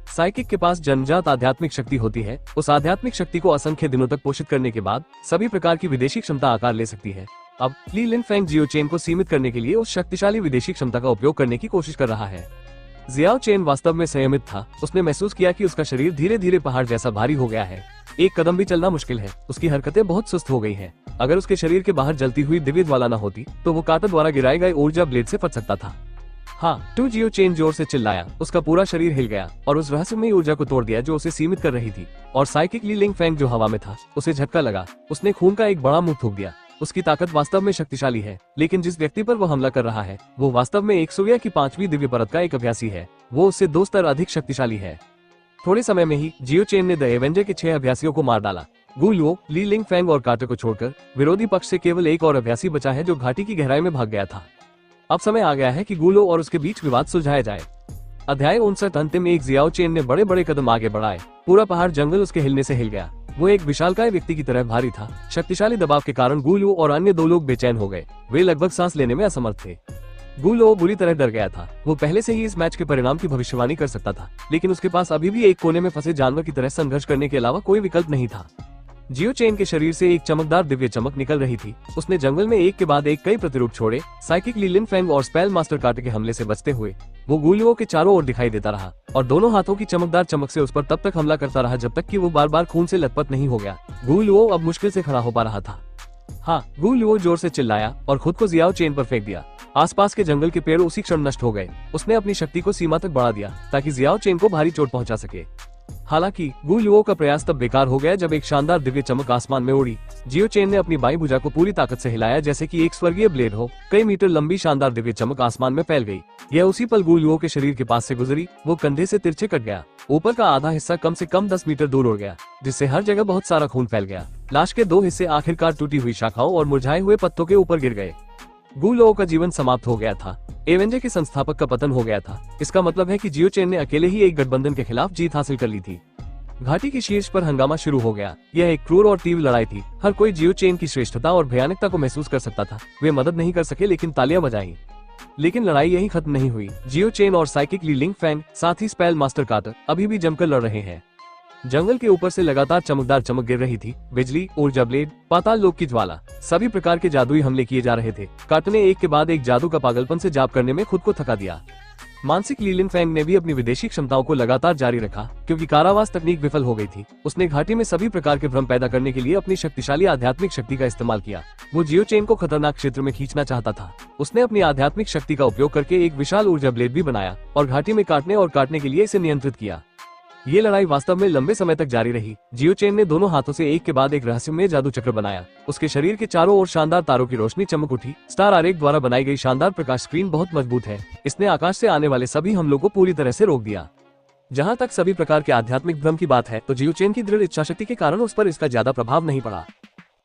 साइकिक के पास जन्मजात आध्यात्मिक शक्ति होती है। उस आध्यात्मिक शक्ति को असंख्य दिनों तक पोषित करने के बाद सभी प्रकार की विदेशी क्षमता आकार ले सकती है। अब ली लिन फैंग जियो चेन को सीमित करने के लिए उस शक्तिशाली विदेशी क्षमता का उपयोग करने की कोशिश कर रहा है। जियाओ चेन वास्तव में संयमित था। उसने महसूस किया कि उसका शरीर धीरे धीरे पहाड़ जैसा भारी हो गया है। एक कदम भी चलना मुश्किल है। उसकी हरकतें बहुत सुस्त हो गई हैं। अगर उसके शरीर के बाहर जलती हुई दिव्य ज्वाला न होती तो वो कार्टर द्वारा गिराए गए ऊर्जा ब्लेड से फट सकता था। हाँ, टू जियो चेन जोर से चिल्लाया। उसका पूरा शरीर हिल गया और उस रहस्यमयी ऊर्जा को तोड़ दिया जो उसे सीमित कर रही थी। और साइकिक ली लिंग फैंग जो हवा में था, उसे झटका लगा। उसने खून का एक बड़ा मुंह थूक दिया। उसकी ताकत वास्तव में शक्तिशाली है, लेकिन जिस व्यक्ति पर वो हमला कर रहा है वो वास्तव में एक सूर्य की 5वीं दिव्य परत का एक अभ्यासी है। वो उससे 2 स्तर अधिक शक्तिशाली है। थोड़े समय में ही जियो चेन ने द एवेंजर के 6 अभ्यासियों को मार डाला। गु लुओ, ली लिंग फैंग और कार्टर को छोड़कर विरोधी पक्ष से केवल एक और अभ्यासी बचा है जो घाटी की गहराई में भाग गया था। अब समय आ गया है कि गु लुओ और उसके बीच विवाद सुलझाया जाए। अध्याय 59 अंतिम में एक जियाओ चेन ने बड़े बड़े कदम आगे बढ़ाए। पूरा पहाड़ जंगल उसके हिलने से हिल गया। वो एक विशालकाय व्यक्ति की तरह भारी था। शक्तिशाली दबाव के कारण गु लुओ और अन्य 2 लोग बेचैन हो गए। वे लगभग सांस लेने में असमर्थ थे। गु लो बुरी तरह डर गया था। वो पहले से ही इस मैच के परिणाम की भविष्यवाणी कर सकता था, लेकिन उसके पास अभी भी एक कोने में फंसे जानवर की तरह संघर्ष करने के अलावा कोई विकल्प नहीं था। जियो चेन के शरीर से एक चमकदार दिव्य चमक निकल रही थी। उसने जंगल में एक के बाद एक कई प्रतिरूप छोड़े, साइकिक लीलिन फैंग और स्पेल मास्टर कार्ट के हमले से बचते हुए वो गुलियो के चारों ओर दिखाई देता रहा और दोनों हाथों की चमकदार चमक से उस पर तब तक हमला करता रहा जब तक कि वो बार बार खून से लथपथ नहीं हो गया। गुलियो अब मुश्किल से खड़ा हो पा रहा था। हाँ, गुलियो जोर से चिल्लाया और खुद को जियाओ चेन पर फेंक दिया। आसपास के जंगल के पेड़ उसी क्षण नष्ट हो गए। उसने अपनी शक्ति को सीमा तक बढ़ा दिया ताकि जियाओ चेन को भारी चोट पहुंचा सके। हालांकि गुलियो का प्रयास तब बेकार हो गया जब एक शानदार दिव्य चमक आसमान में उड़ी। जियो चेन ने अपनी बाईं भुजा को पूरी ताकत से हिलाया जैसे कि एक स्वर्गीय ब्लेड हो। कई मीटर लंबी शानदार दिव्य चमक आसमान में फैल गई। यह उसी पल गुलियो के शरीर के पास से गुजरी। वो कंधे से तिरछे कट गया। ऊपर का आधा हिस्सा कम से कम 10 मीटर दूर उड़ गया, जिससे हर जगह बहुत सारा खून फैल गया। लाश के 2 हिस्से आखिरकार टूटी हुई शाखाओं और मुरझाए हुए पत्तों के ऊपर गिर गए। गुलियो का जीवन समाप्त हो गया था। एवेंजर के संस्थापक का पतन हो गया था। इसका मतलब है कि जियो चेन ने अकेले ही एक गठबंधन के खिलाफ जीत हासिल कर ली थी। घाटी के शीर्ष पर हंगामा शुरू हो गया। यह एक क्रूर और तीव्र लड़ाई थी। हर कोई जियो चेन की श्रेष्ठता और भयानकता को महसूस कर सकता था। वे मदद नहीं कर सके लेकिन तालियां बजाई। लेकिन लड़ाई यहीं खत्म नहीं हुई। जियो चेन और साइकिक ली लिंग फैंग साथ ही स्पेल मास्टर कार्टर अभी भी जमकर लड़ रहे हैं। जंगल के ऊपर से लगातार चमकदार चमक गिर रही थी। बिजली, ऊर्जा ब्लेड, पाताल लोक की ज्वाला, सभी प्रकार के जादुई हमले किए जा रहे थे। कार्टर ने एक के बाद एक जादू का पागलपन से जाप करने में खुद को थका दिया। मानसिक लीलिन फैंग ने भी अपनी विदेशी क्षमताओं को लगातार जारी रखा क्योंकि कारावास तकनीक विफल हो गई थी। उसने घाटी में सभी प्रकार के भ्रम पैदा करने के लिए अपनी शक्तिशाली आध्यात्मिक शक्ति का इस्तेमाल किया। वो जियो चेन को खतरनाक क्षेत्र में खींचना चाहता था। उसने अपनी आध्यात्मिक शक्ति का उपयोग करके एक विशाल ऊर्जा ब्लेड भी बनाया और घाटी में काटने के लिए इसे नियंत्रित किया। ये लड़ाई वास्तव में लंबे समय तक जारी रही। जियो चेन ने दोनों हाथों से एक के बाद एक रहस्यमय जादू चक्र बनाया। उसके शरीर के चारों ओर शानदार तारों की रोशनी चमक उठी। स्टार आरेख द्वारा बनाई गई शानदार प्रकाश स्क्रीन बहुत मजबूत है। इसने आकाश से आने वाले सभी हमलों को पूरी तरह से रोक दिया। जहाँ तक सभी प्रकार के आध्यात्मिक भ्रम की बात है तो जियो चेन की दृढ़ इच्छा शक्ति के कारण उस पर इसका ज्यादा प्रभाव नहीं पड़ा।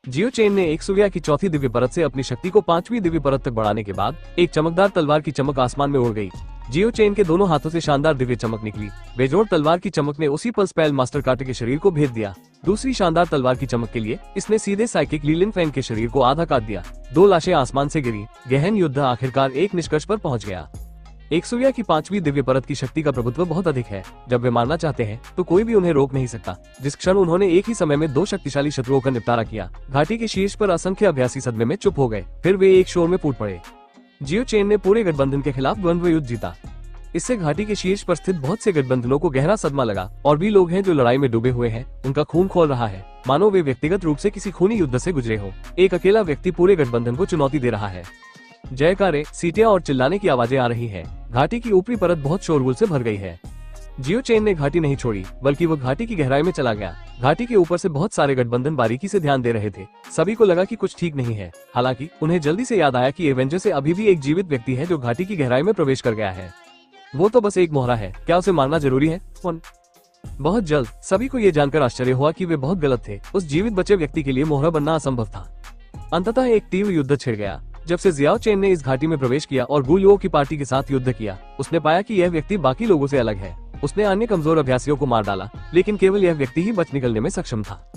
जियो चेन ने एक सूर्या की चौथी दिव्य परत से अपनी शक्ति को 5वीं दिव्य परत तक बढ़ाने के बाद एक चमकदार तलवार की चमक आसमान में उड़ गई। जियो चेन के दोनों हाथों से शानदार दिव्य चमक निकली। बेजोड़ तलवार की चमक ने उसी पल स्पेल मास्टर कार्टर के शरीर को भेद दिया। दूसरी शानदार तलवार की चमक के लिए इसने सीधे साइकिक लीलिन फैंग के शरीर को आधा काट दिया। 2 लाशें आसमान से गिरी। गहन युद्ध आखिरकार एक निष्कर्ष पर पहुंच गया। एक सूर्या की 5वीं दिव्य परत की शक्ति का प्रभुत्व बहुत अधिक है। जब वे मारना चाहते हैं तो कोई भी उन्हें रोक नहीं सकता। जिस क्षण उन्होंने एक ही समय में 2 शक्तिशाली शत्रुओं का निपटारा किया, घाटी के शीर्ष पर असंख्य अभ्यासी सदमे में चुप हो गए। फिर वे एक शोर में फूट पड़े। जियो चेन ने पूरे गठबंधन के खिलाफ द्वंद्व युद्ध जीता। इससे घाटी के शीर्ष पर स्थित बहुत से गठबंधनों को गहरा सदमा लगा। और भी लोग हैं जो लड़ाई में डूबे हुए हैं। उनका खून खोल रहा है, मानो वे व्यक्तिगत रूप से किसी खूनी युद्ध से गुजरे हो। एक अकेला व्यक्ति पूरे गठबंधन को चुनौती दे रहा है। जयकारे, सीटियां और चिल्लाने की आवाजें आ रही हैं। घाटी की ऊपरी परत बहुत शोरगुल से भर गई है। जियो चेन ने घाटी नहीं छोड़ी, बल्कि वो घाटी की गहराई में चला गया। घाटी के ऊपर से बहुत सारे गठबंधन बारीकी से ध्यान दे रहे थे। सभी को लगा कि कुछ ठीक नहीं है। हालांकि उन्हें जल्दी से याद आया कि एवेंजर से अभी भी एक जीवित व्यक्ति है जो घाटी की गहराई में प्रवेश कर गया है। वो तो बस एक मोहरा है, क्या उसे मारना जरूरी है? बहुत जल्द सभी को ये जानकर आश्चर्य हुआ कि वे बहुत गलत थे। उस जीवित बचे व्यक्ति के लिए मोहरा बनना असंभव था। अंततः एक तीव्र युद्ध छिड़ गया। जब से जियाओ चेन ने इस घाटी में प्रवेश किया और गुलियो की पार्टी के साथ युद्ध किया, उसने पाया कि यह व्यक्ति बाकी लोगों से अलग है। उसने अन्य कमजोर अभ्यासियों को मार डाला, लेकिन केवल यह व्यक्ति ही बच निकलने में सक्षम था।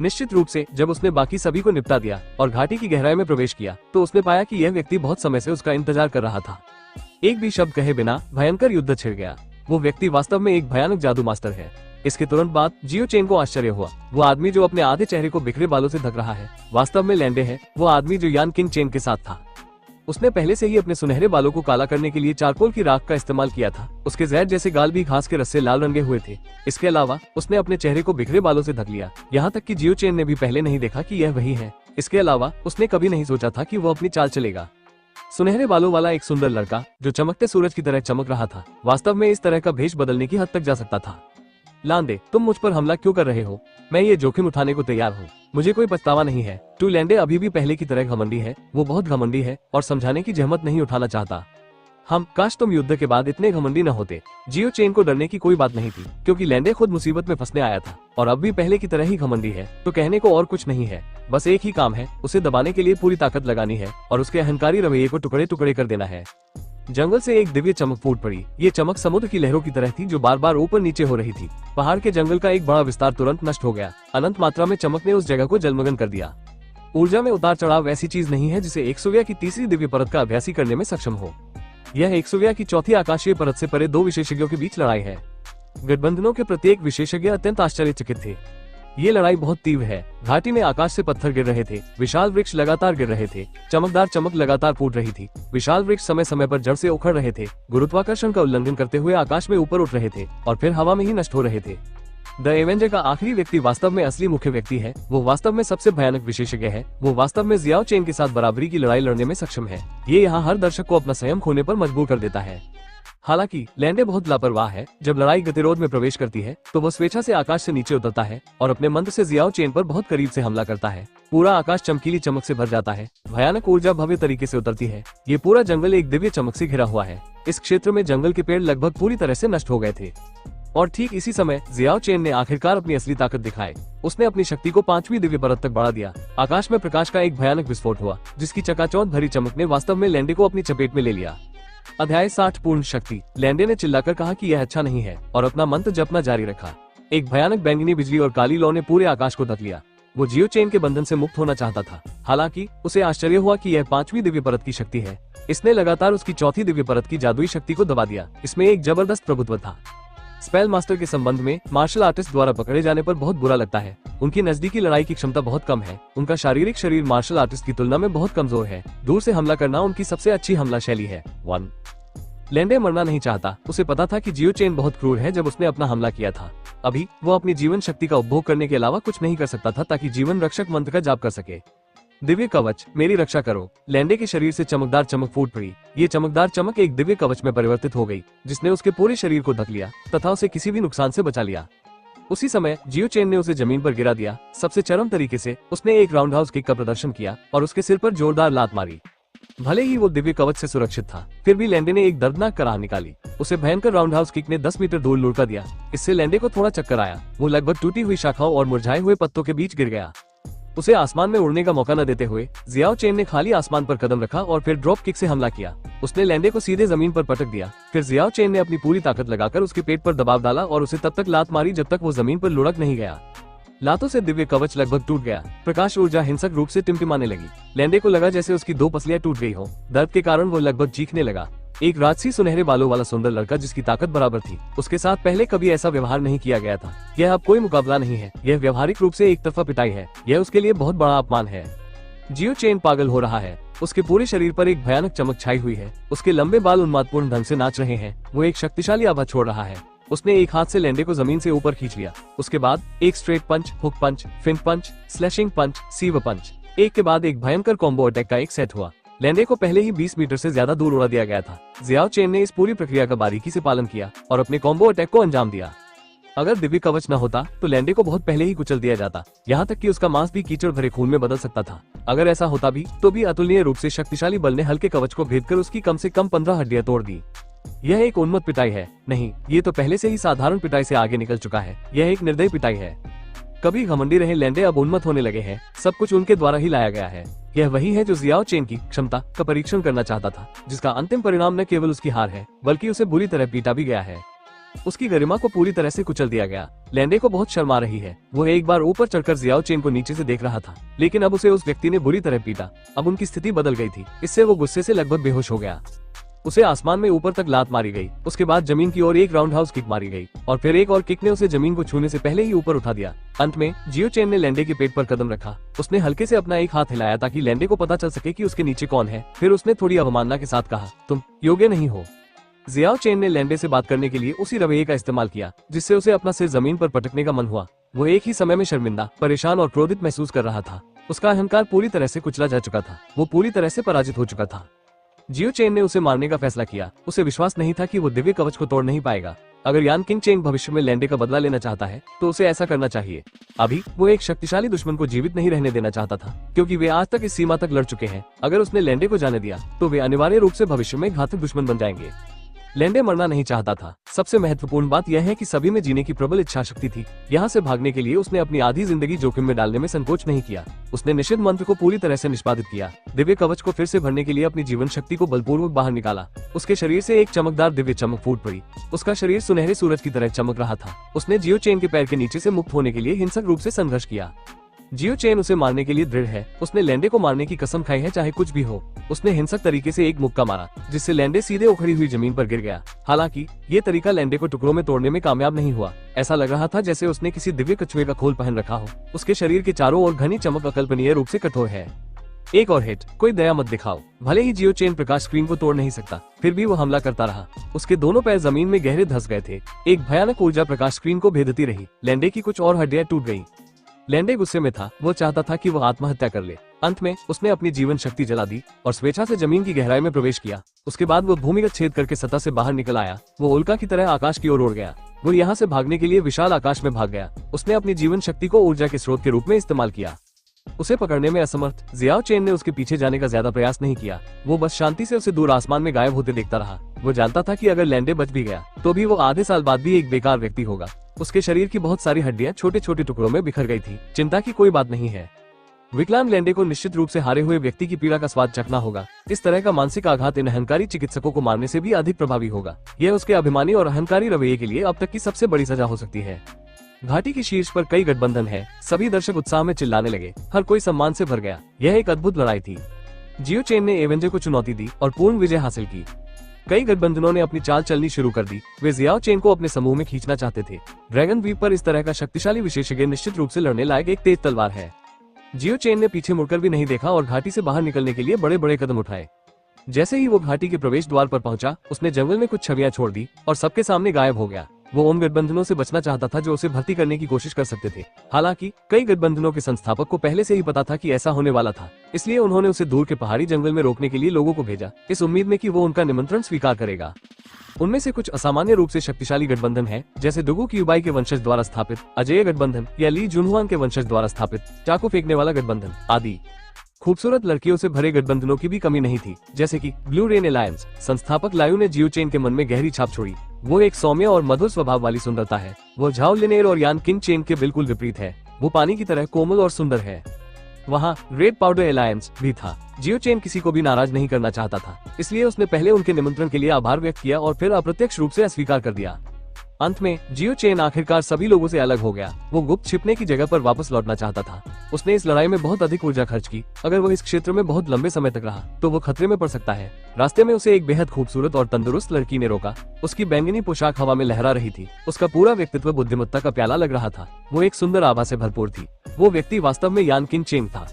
निश्चित रूप से जब उसने बाकी सभी को निपटा दिया और घाटी की गहराई में प्रवेश किया तो उसने पाया कि यह व्यक्ति बहुत समय से उसका इंतजार कर रहा था। एक भी शब्द कहे बिना भयंकर युद्ध छिड़ गया। वो व्यक्ति वास्तव में एक भयानक जादू मास्टर है। इसके तुरंत बाद जियो चेन को आश्चर्य हुआ। वो आदमी जो अपने आधे चेहरे को बिखरे बालों से ढक रहा है, वास्तव में लैंडे है। वो आदमी जो यान किंग चेन के साथ था। उसने पहले से ही अपने सुनहरे बालों को काला करने के लिए चारकोल की राख का इस्तेमाल किया था। उसके जहर जैसे गाल भी घास के रस से लाल रंगे हुए थे। इसके अलावा उसने अपने चेहरे को बिखरे बालों से ढक लिया, यहाँ तक कि जियो चेन ने भी पहले नहीं देखा कि यह वही है। इसके अलावा उसने कभी नहीं सोचा था कि वो अपनी चाल चलेगा। सुनहरे बालों वाला एक सुंदर लड़का जो चमकते सूरज की तरह चमक रहा था, वास्तव में इस तरह का भेष बदलने की हद तक जा सकता था। लांडे, तुम मुझ पर हमला क्यों कर रहे हो? मैं ये जोखिम उठाने को तैयार हूँ। मुझे कोई पछतावा नहीं है। टू लैंडे अभी भी पहले की तरह घमंडी है। वो बहुत घमंडी है और समझाने की जहमत नहीं उठाना चाहता। काश तुम युद्ध के बाद इतने घमंडी न होते। जियो चेन को डरने की कोई बात नहीं थी, क्योंकि लैंडे खुद मुसीबत में फंसने आया था और अब भी पहले की तरह ही घमंडी है। तो कहने को और कुछ नहीं है, बस एक ही काम है, उसे दबाने के लिए पूरी ताकत लगानी है और उसके अहंकारी रवैये को टुकड़े टुकड़े कर देना है। जंगल से एक दिव्य चमक फूट पड़ी। ये चमक समुद्र की लहरों की तरह थी जो बार बार ऊपर नीचे हो रही थी। पहाड़ के जंगल का एक बड़ा विस्तार तुरंत नष्ट हो गया। अनंत मात्रा में चमक ने उस जगह को जलमग्न कर दिया। ऊर्जा में उतार चढ़ाव ऐसी चीज नहीं है जिसे एक सूर्या की तीसरी दिव्य परत का अभ्यासी करने में सक्षम हो। यह एक्सोविया की चौथी आकाशीय परत से परे दो विशेषज्ञों के बीच लड़ाई है। गठबंधनों के प्रत्येक विशेषज्ञ अत्यंत आश्चर्यचकित थे। ये लड़ाई बहुत तीव्र है। घाटी में आकाश से पत्थर गिर रहे थे, विशाल वृक्ष लगातार गिर रहे थे, चमकदार चमक लगातार फूट रही थी। विशाल वृक्ष समय समय पर जड़ से उखड़ रहे थे, गुरुत्वाकर्षण का उल्लंघन करते हुए आकाश में ऊपर उठ रहे थे और फिर हवा में ही नष्ट हो रहे थे। द एवेंजर का आखिरी व्यक्ति वास्तव में असली मुख्य व्यक्ति है। वो वास्तव में सबसे भयानक विशेषज्ञ है। वो वास्तव में जियाओ चेन के साथ बराबरी की लड़ाई लड़ने में सक्षम है। ये यहाँ हर दर्शक को अपना संयम खोने पर मजबूर कर देता है। हालांकि लैंडे बहुत लापरवाह है। जब लड़ाई गतिरोध में प्रवेश करती है तो वो स्वेच्छा से आकाश से नीचे उतरता है और अपने मंत्र से जियाओ चेन पर बहुत करीब से हमला करता है। पूरा आकाश चमकीली चमक से भर जाता है। भयानक ऊर्जा भव्य तरीके से उतरती है। ये पूरा जंगल एक दिव्य चमक से घिरा हुआ है। इस क्षेत्र में जंगल के पेड़ लगभग पूरी तरह से नष्ट हो गए थे और ठीक इसी समय जियाओ चेन ने आखिरकार अपनी असली ताकत दिखाई। उसने अपनी शक्ति को 5वीं दिव्य परत तक बढ़ा दिया। आकाश में प्रकाश का एक भयानक विस्फोट हुआ, जिसकी चकाचौंध भरी चमक ने वास्तव में लैंडे को अपनी चपेट में ले लिया। अध्याय 60 पूर्ण शक्ति। लैंडे ने चिल्लाकर कहा कि यह अच्छा नहीं है और अपना मंत्र जपना जारी रखा। एक भयानक बैंगनी बिजली और काली लौ ने पूरे आकाश को ढक लिया। वो जियो चेन के बंधन से मुक्त होना चाहता था। हालांकि उसे आश्चर्य हुआ कि यह 5वीं दिव्य परत की शक्ति है। इसने लगातार उसकी चौथी दिव्य परत की जादुई शक्ति को दबा दिया। इसमें एक जबरदस्त प्रभुत्व था। स्पेल मास्टर के संबंध में मार्शल आर्टिस्ट द्वारा पकड़े जाने पर बहुत बुरा लगता है। उनकी नजदीकी लड़ाई की क्षमता बहुत कम है। उनका शारीरिक शरीर मार्शल आर्टिस्ट की तुलना में बहुत कमजोर है। दूर से हमला करना उनकी सबसे अच्छी हमला शैली है। 1 लैंडे मरना नहीं चाहता। उसे पता था कि जियो चेन बहुत क्रूर है। जब उसने अपना हमला किया था, अभी वो अपनी जीवन शक्ति का उपभोग करने के अलावा कुछ नहीं कर सकता था ताकि जीवन रक्षक मंत्र का जाप कर सके। दिव्य कवच, मेरी रक्षा करो। लैंडे के शरीर से चमकदार चमक फूट पड़ी। ये चमकदार चमक एक दिव्य कवच में परिवर्तित हो गई, जिसने उसके पूरे शरीर को ढक लिया तथा उसे किसी भी नुकसान से बचा लिया। उसी समय जियो चेन ने उसे जमीन पर गिरा दिया। सबसे चरम तरीके से उसने एक राउंडहाउस किक का प्रदर्शन किया और उसके सिर पर जोरदार लात मारी। भले ही वो दिव्य कवच से सुरक्षित था, फिर भी लैंडे ने एक दर्दनाक कराह निकाली। उसे भयंकर राउंडहाउस किक ने 10 मीटर दूर लुढ़का दिया। इससे लैंडे को थोड़ा चक्कर आया। वो लगभग टूटी हुई शाखाओं और मुरझाए हुए पत्तों के बीच गिर गया। उसे आसमान में उड़ने का मौका न देते हुए जियाओ चेन ने खाली आसमान पर कदम रखा और फिर ड्रॉप किक से हमला किया। उसने लैंडे को सीधे जमीन पर पटक दिया। फिर जियाओ चेन ने अपनी पूरी ताकत लगाकर उसके पेट पर दबाव डाला और उसे तब तक लात मारी जब तक वो जमीन पर लुढ़क नहीं गया। लातों से दिव्य कवच लगभग टूट गया। प्रकाश ऊर्जा हिंसक रूप से टिमटिमाने लगी। लैंडे को लगा जैसे उसकी 2 पसलियां टूट गई हो। दर्द के कारण वो लगभग चीखने लगा। एक राजसी सुनहरे बालों वाला सुंदर लड़का जिसकी ताकत बराबर थी, उसके साथ पहले कभी ऐसा व्यवहार नहीं किया गया था। यह अब कोई मुकाबला नहीं है। यह व्यवहारिक रूप से एक तरफा पिटाई है। यह उसके लिए बहुत बड़ा अपमान है। जियो चेन पागल हो रहा है। उसके पूरे शरीर पर एक भयानक चमक छाई हुई है। उसके लंबे बाल उन्मादपूर्ण ढंग से नाच रहे हैं। वो एक शक्तिशाली आभा छोड़ रहा है। उसने एक हाथ से लैंडे को जमीन से ऊपर खींच लिया। उसके बाद एक स्ट्रेट पंच, हुक पंच, फिन पंच, स्लैशिंग पंच, सीवर पंच, एक के बाद एक भयंकर कॉम्बो अटैक का एक सेट हुआ। लैंडे को पहले ही 20 मीटर से ज्यादा दूर उड़ा दिया गया था। जियाओ चेन ने इस पूरी प्रक्रिया का बारीकी से पालन किया और अपने कॉम्बो अटैक को अंजाम दिया। अगर दिव्य कवच न होता तो लैंडे को बहुत पहले ही कुचल दिया जाता। यहाँ तक कि उसका मांस भी कीचड़ भरे खून में बदल सकता था। अगर ऐसा होता भी तो भी अतुलनीय रूप से शक्तिशाली बल ने हल्के कवच को भेदकर उसकी कम से कम 15 हड्डियां तोड़ दी। यह एक उन्मत्त पिटाई है। नहीं, ये तो पहले से ही साधारण पिटाई से आगे निकल चुका है। यह एक निर्दयी पिटाई है। कभी घमंडी रहे लैंडे अब उन्मत्त होने लगे हैं। सब कुछ उनके द्वारा ही लाया गया है। यह वही है जो जियाओ चेन की क्षमता का परीक्षण करना चाहता था, जिसका अंतिम परिणाम न केवल उसकी हार है बल्कि उसे बुरी तरह पीटा भी गया है। उसकी गरिमा को पूरी तरह से कुचल दिया गया। लैंडे को बहुत शर्म आ रही है। वो एक बार ऊपर चढ़कर जियाओ चेन को नीचे से देख रहा था, लेकिन अब उसे उस व्यक्ति ने बुरी तरह पीटा। अब उनकी स्थिति बदल गई थी। इससे वो गुस्से से लगभग बेहोश हो गया। उसे आसमान में ऊपर तक लात मारी गई। उसके बाद जमीन की ओर एक राउंडहाउस किक मारी गई और फिर एक और किक ने उसे जमीन को छूने से पहले ही ऊपर उठा दिया। अंत में जियो चेन ने लैंडे के पेट पर कदम रखा। उसने हल्के से अपना एक हाथ हिलाया ताकि लैंडे को पता चल सके कि उसके नीचे कौन है। फिर उसने थोड़ी अवमानना के साथ कहा, तुम योग्य नहीं हो। जियाओ चेन ने लैंडे से बात करने के लिए उसी रवैये का इस्तेमाल किया जिससे उसे अपना सिर जमीन पर पटकने का मन हुआ। वो एक ही समय में शर्मिंदा, परेशान और क्रोधित महसूस कर रहा था। उसका अहंकार पूरी तरह से कुचला जा चुका था। वो पूरी तरह से पराजित हो चुका था। जियो चेन ने उसे मारने का फैसला किया। उसे विश्वास नहीं था कि वो दिव्य कवच को तोड़ नहीं पाएगा। अगर यान किंग चेंग भविष्य में लैंडे का बदला लेना चाहता है तो उसे ऐसा करना चाहिए। अभी वो एक शक्तिशाली दुश्मन को जीवित नहीं रहने देना चाहता था, क्योंकि वे आज तक इस सीमा तक लड़ चुके हैं। अगर उसने लैंडे को जाने दिया तो वे अनिवार्य रूप से भविष्य में घातक दुश्मन बन जाएंगे। लैंडे मरना नहीं चाहता था। सबसे महत्वपूर्ण बात यह है कि सभी में जीने की प्रबल इच्छा शक्ति थी। यहाँ से भागने के लिए उसने अपनी आधी जिंदगी जोखिम में डालने में संकोच नहीं किया। उसने निषिद्ध मंत्र को पूरी तरह से निष्पादित किया। दिव्य कवच को फिर से भरने के लिए अपनी जीवन शक्ति को बलपूर्वक बाहर निकाला। उसके शरीर से एक चमकदार दिव्य चमक फूट पड़ी। उसका शरीर सुनहरे सूरज की तरह चमक रहा था। उसने जियो चेन के पैर के नीचे से मुक्त होने के लिए हिंसक रूप से संघर्ष किया। जियो चेन उसे मारने के लिए दृढ़ है। उसने लैंडे को मारने की कसम खाई है, चाहे कुछ भी हो। उसने हिंसक तरीके से एक मुक्का मारा जिससे लैंडे सीधे उखड़ी हुई जमीन पर गिर गया। हालांकि ये तरीका लैंडे को टुकड़ों में तोड़ने में कामयाब नहीं हुआ। ऐसा लग रहा था जैसे उसने किसी दिव्य कछुए का खोल पहन रखा हो। उसके शरीर के चारों ओर घनी चमक अकल्पनीय रूप से कठोर है। एक और हिट, कोई दया मत दिखाओ। भले ही जियो चेन प्रकाश स्क्रीन को तोड़ नहीं सकता, फिर भी वो हमला करता रहा। उसके दोनों पैर जमीन में गहरे धंस गए थे। एक भयानक ऊर्जा प्रकाश स्क्रीन को भेदती रही। लैंडे की कुछ और हड्डियां टूट गईं। लैंडे गुस्से में था। वो चाहता था कि वो आत्महत्या कर ले। अंत में उसने अपनी जीवन शक्ति जला दी और स्वेच्छा से जमीन की गहराई में प्रवेश किया। उसके बाद वो भूमिगत छेद करके सतह से बाहर निकल आया। वो उल्का की तरह आकाश की ओर उड़ गया। वो यहाँ से भागने के लिए विशाल आकाश में भाग गया। उसने अपनी जीवन शक्ति को ऊर्जा के स्रोत के रूप में इस्तेमाल किया। उसे पकड़ने में असमर्थ जियाओ चेन ने उसके पीछे जाने का ज्यादा प्रयास नहीं किया। वो बस शांति से उसे दूर आसमान में गायब होते देखता रहा। वो जानता था कि अगर लैंडे बच भी गया तो भी वो आधे साल बाद भी एक बेकार व्यक्ति होगा। उसके शरीर की बहुत सारी हड्डियां छोटे छोटे टुकड़ों में बिखर गई थी। चिंता की कोई बात नहीं है। विकलांग लैंडे को निश्चित रूप से हारे हुए व्यक्ति की पीड़ा का स्वाद चखना होगा। इस तरह का मानसिक आघात इन अहंकारी चिकित्सकों को मारने से भी अधिक प्रभावी होगा। यह उसके अभिमानी और अहंकारी रवैये के लिए अब तक की सबसे बड़ी सजा हो सकती है। घाटी की शीर्ष पर कई गठबंधन है। सभी दर्शक उत्साह में चिल्लाने लगे। हर कोई सम्मान से भर गया। यह एक अद्भुत लड़ाई थी। जियो चेन ने एवेंजर को चुनौती दी और पूर्ण विजय हासिल की। कई गठबंधनों ने अपनी चाल चलनी शुरू कर दी। वे जियाओ चेन को अपने समूह में खींचना चाहते थे। ड्रैगन द्वीप पर इस तरह का शक्तिशाली विशेषज्ञ निश्चित रूप से लड़ने लायक एक तेज तलवार है। जियो चेन ने पीछे मुड़कर भी नहीं देखा और घाटी से बाहर निकलने के लिए बड़े बड़े कदम उठाए। जैसे ही वो घाटी के प्रवेश द्वार पर पहुंचा, उसने जंगल में कुछ छवियां छोड़ दी और सबके सामने गायब हो गया। वो उन गठबंधनों से बचना चाहता था जो उसे भर्ती करने की कोशिश कर सकते थे। हालांकि कई गठबंधनों के संस्थापक को पहले से ही पता था कि ऐसा होने वाला था, इसलिए उन्होंने उसे दूर के पहाड़ी जंगल में रोकने के लिए लोगों को भेजा, इस उम्मीद में कि वो उनका निमंत्रण स्वीकार करेगा। उनमें से कुछ असामान्य रूप से शक्तिशाली गठबंधन है, जैसे दुगु क्यूबाई के वंशज द्वारा स्थापित अजेय गठबंधन या ली जुनहुआन के वंशज द्वारा स्थापित चाकू फेंकने वाला गठबंधन आदि। खूबसूरत लड़कियों से भरे गठबंधनों की भी कमी नहीं थी, जैसे कि ब्लू रेन एलायंस। संस्थापक लायू ने जियो चेन के मन में गहरी छाप छोड़ी। वो एक सौम्य और मधुर स्वभाव वाली सुंदरता है। वो झाओ लिनेर और यान किंग चेन के बिल्कुल विपरीत है। वो पानी की तरह कोमल और सुंदर है। वहाँ रेड पाउडर एलायंस भी था। जियो चेन किसी को भी नाराज नहीं करना चाहता था, इसलिए उसने पहले उनके निमंत्रण के लिए आभार व्यक्त किया और फिर अप्रत्यक्ष रूप से अस्वीकार कर दिया। अंत में जियो चेन आखिरकार सभी लोगों से अलग हो गया। वो गुप्त छिपने की जगह पर वापस लौटना चाहता था। उसने इस लड़ाई में बहुत अधिक ऊर्जा खर्च की। अगर वो इस क्षेत्र में बहुत लंबे समय तक रहा तो वो खतरे में पड़ सकता है। रास्ते में उसे एक बेहद खूबसूरत और तंदुरुस्त लड़की ने रोका। उसकी बैंगनी पोशाक हवा में लहरा रही थी। उसका पूरा व्यक्तित्व बुद्धिमत्ता का प्याला लग रहा था। वो एक सुंदर आभा से भरपूर थी। वो व्यक्ति वास्तव में यान किंग चेन था।